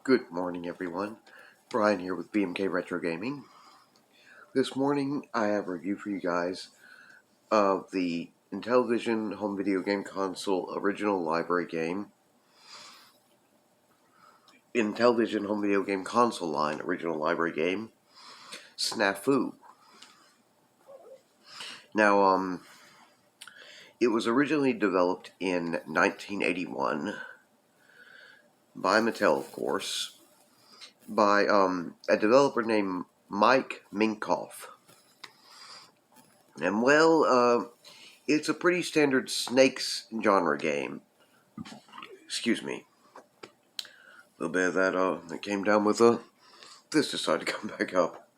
Good morning, everyone. Brian here with BMK Retro Gaming. This morning, I have a review for you guys of the IntelliVision home video game console original library game, IntelliVision home video game console line original library game, Snafu. Now, it was originally developed in 1981 by Mattel, of course, by a developer named Mike Minkoff. And it's a pretty standard Snakes genre game. Excuse me. A little bit of that came down with this decided to come back up.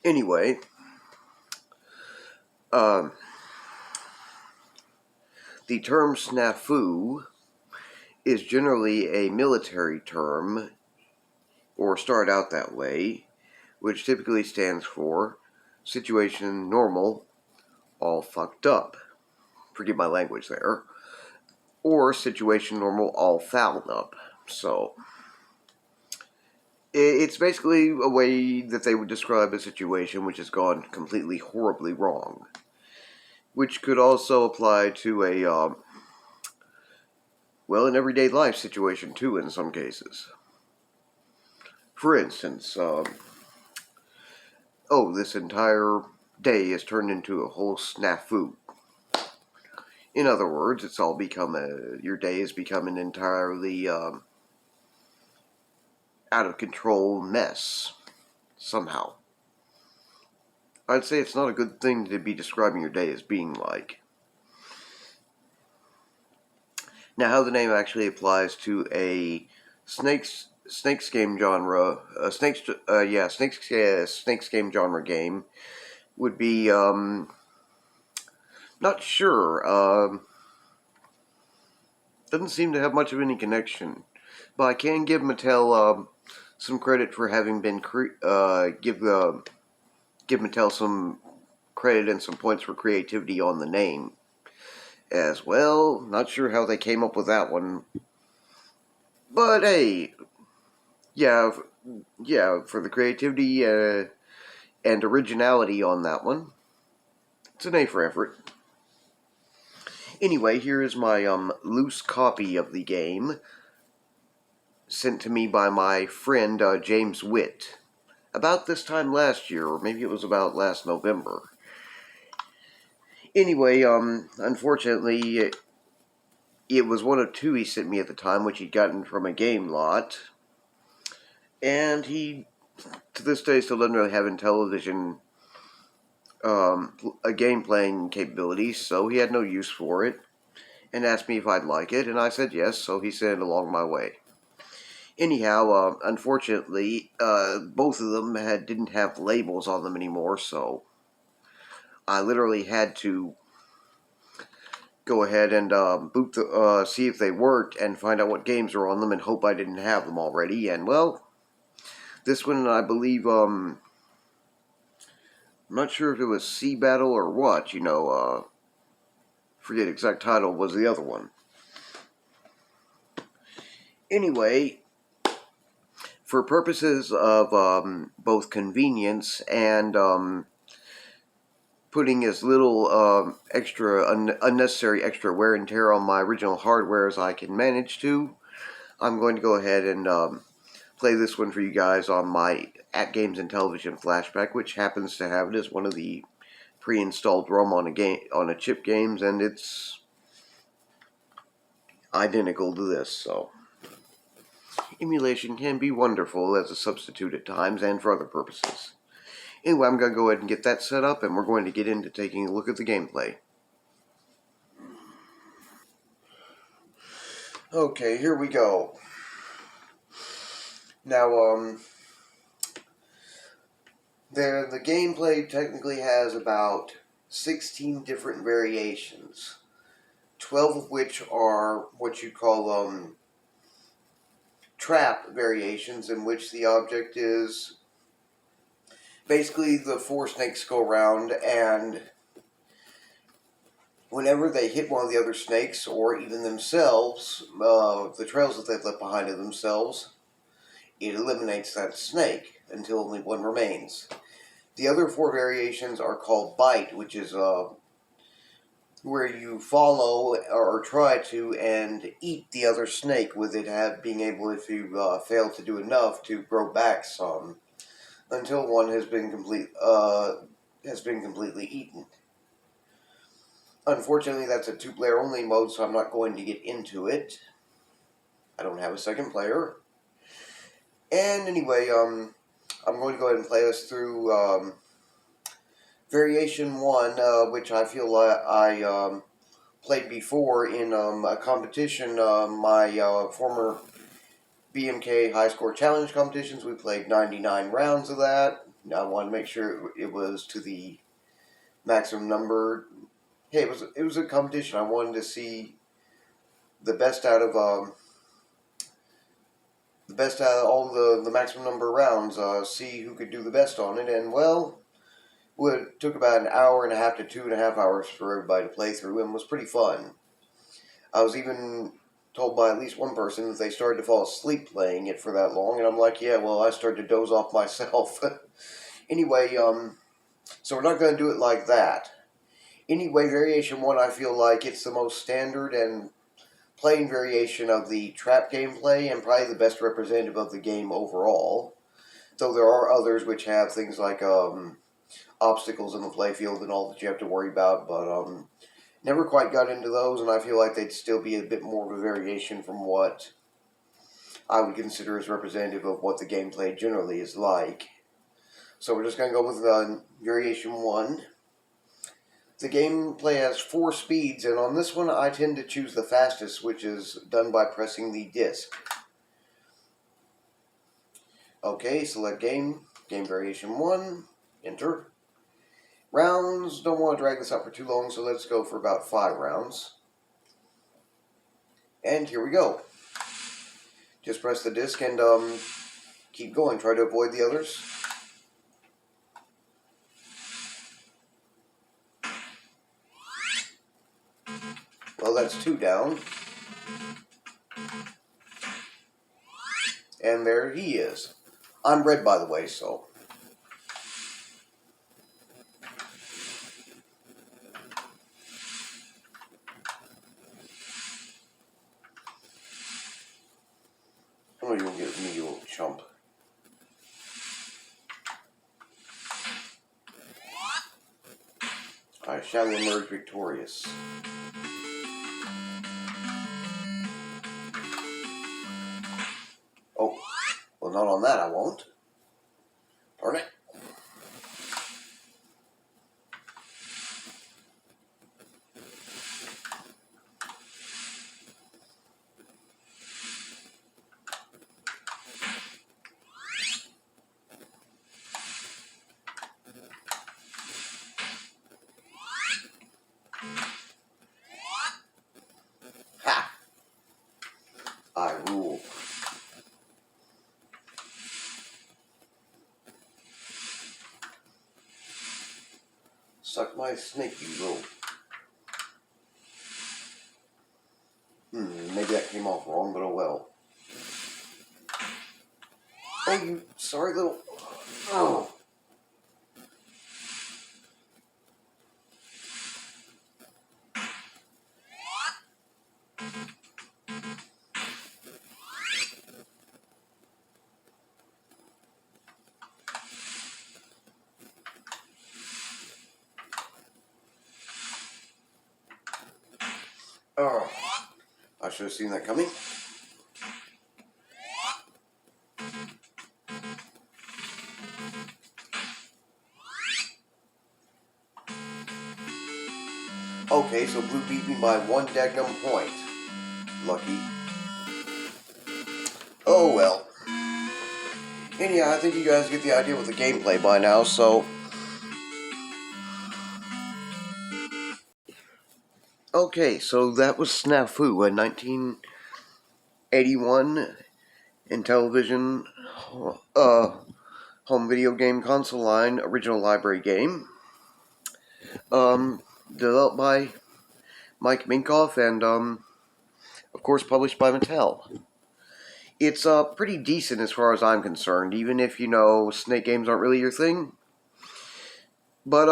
Anyway, the term snafu is generally a military term, or start out that way, which typically stands for situation normal, all fucked up. Forgive my language there. Or situation normal, all fouled up. So, it's basically a way that they would describe a situation which has gone completely horribly wrong. Which could also apply to an everyday life situation too in some cases. For instance, this entire day has turned into a whole snafu. In other words, it's all your day has become an entirely out of control mess, somehow. I'd say it's not a good thing to be describing your day as being like. Now, how the name actually applies to a Snakes game genre, Snakes game genre game would be, not sure. Doesn't seem to have much of any connection. But I can give Mattel some credit for having been give Mattel some credit and some points for creativity on the name as well. Not sure how they came up with that one, but hey, yeah, for the creativity and originality on that one, it's an A for effort. Anyway, here is my loose copy of the game, sent to me by my friend James Witt, about this time last year, or maybe it was about last November. Anyway, unfortunately, it was one of two he sent me at the time, which he'd gotten from a game lot, and he, to this day, still doesn't really have IntelliVision a game playing capability, so he had no use for it, and asked me if I'd like it, and I said yes, so he sent it along my way. Anyhow, unfortunately, both of them didn't have labels on them anymore, so I literally had to go ahead and see if they worked and find out what games are on them and hope I didn't have them already. And well, this one, I believe, I'm not sure if it was Sea Battle or what, forget exact title, was the other one. Anyway, for purposes of both convenience and putting as little unnecessary extra wear and tear on my original hardware as I can manage to, I'm going to go ahead and play this one for you guys on my At Games IntelliVision flashback, which happens to have it as one of the pre-installed ROM on a chip games, and it's identical to this, so emulation can be wonderful as a substitute at times and for other purposes. Anyway, I'm going to go ahead and get that set up, and we're going to get into taking a look at the gameplay. Okay, here we go. Now, the gameplay technically has about 16 different variations, 12 of which are what you call trap variations, in which the object is basically the four snakes go around, and whenever they hit one of the other snakes, or even themselves, the trails that they've left behind of themselves, it eliminates that snake until only one remains. The other four variations are called bite, which is where you follow or try to and eat the other snake, with it being able, if you fail to do enough, to grow back some until one has been completely eaten. Unfortunately, that's a 2-player only mode, so I'm not going to get into it. I don't have a second player. And anyway, I'm going to go ahead and play us through Variation 1, which I feel I played before in a competition, my former BMK High Score Challenge competitions. We played 99 rounds of that. I wanted to make sure it was to the maximum number. Hey, it was a competition. I wanted to see the best out of all the maximum number of rounds. See who could do the best on it, and well, it took about an hour and a half to 2.5 hours for everybody to play through, and was pretty fun. I was even told by at least one person that they started to fall asleep playing it for that long, and I'm like, yeah, well, I started to doze off myself. Anyway, so we're not going to do it like that. Anyway, Variation 1, I feel like it's the most standard and plain variation of the trap gameplay, and probably the best representative of the game overall. Though there are others which have things like obstacles in the playfield and all that you have to worry about, but never quite got into those, and I feel like they'd still be a bit more of a variation from what I would consider as representative of what the gameplay generally is like. So we're just going to go with Variation 1. The gameplay has 4 speeds, and on this one I tend to choose the fastest, which is done by pressing the disc. Okay, select Game Variation 1, Enter. Rounds, don't want to drag this out for too long, so let's go for about 5 rounds. And here we go. Just press the disc and keep going. Try to avoid the others. Well, that's 2 down. And there he is. I'm red, by the way, so. Oh, you'll get me, you old chump. I shall emerge victorious. Oh, well, not on that I won't. Darn it. Ha! I rule. Suck my snake, you little. Maybe that came off wrong, but oh well. Oh, you sorry little. Oh. Oh. I should have seen that coming. Okay, so blue beat me by 1 daggum point. Lucky. Oh well. Anyhow, I think you guys get the idea with the gameplay by now, so. Okay, so that was Snafu, a 1981 IntelliVision home video game console line original library game. Developed by Mike Minkoff, and of course published by Mattel. It's pretty decent as far as I'm concerned, even if, you know, snake games aren't really your thing. But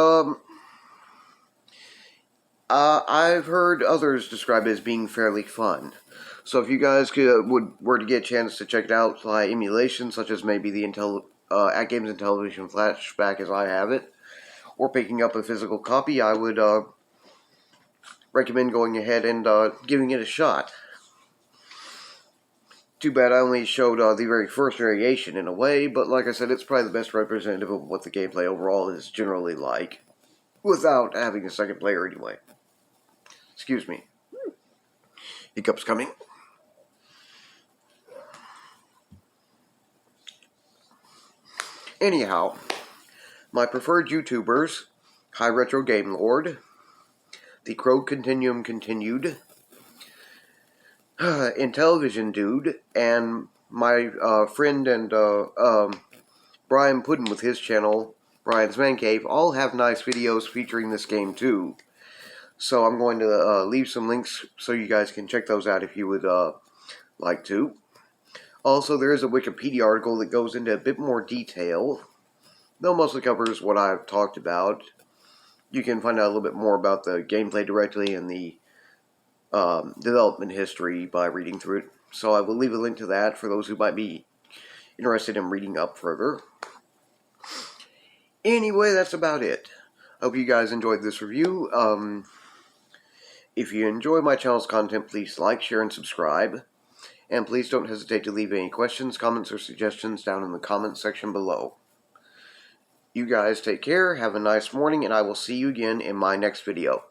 I've heard others describe it as being fairly fun. So if you guys were to get a chance to check it out by emulation, such as maybe the At Games IntelliVision Flashback as I have it, or picking up a physical copy, I would recommend going ahead and giving it a shot. Too bad I only showed the very first variation in a way, but like I said, it's probably the best representative of what the gameplay overall is generally like, without having a second player anyway. Excuse me. Hiccups coming. Anyhow, my preferred YouTubers, High Retro Game Lord, The Crow Continuum Continued, IntelliVision Dude, and my friend and Brian Puddin with his channel, Brian's Man Cave, all have nice videos featuring this game too. So I'm going to leave some links so you guys can check those out if you would like to. Also, there is a Wikipedia article that goes into a bit more detail, though mostly covers what I've talked about. You can find out a little bit more about the gameplay directly and the development history by reading through it. So I will leave a link to that for those who might be interested in reading up further. Anyway, that's about it. Hope you guys enjoyed this review. If you enjoy my channel's content, please like, share, and subscribe. And please don't hesitate to leave any questions, comments, or suggestions down in the comments section below. You guys take care, have a nice morning, and I will see you again in my next video.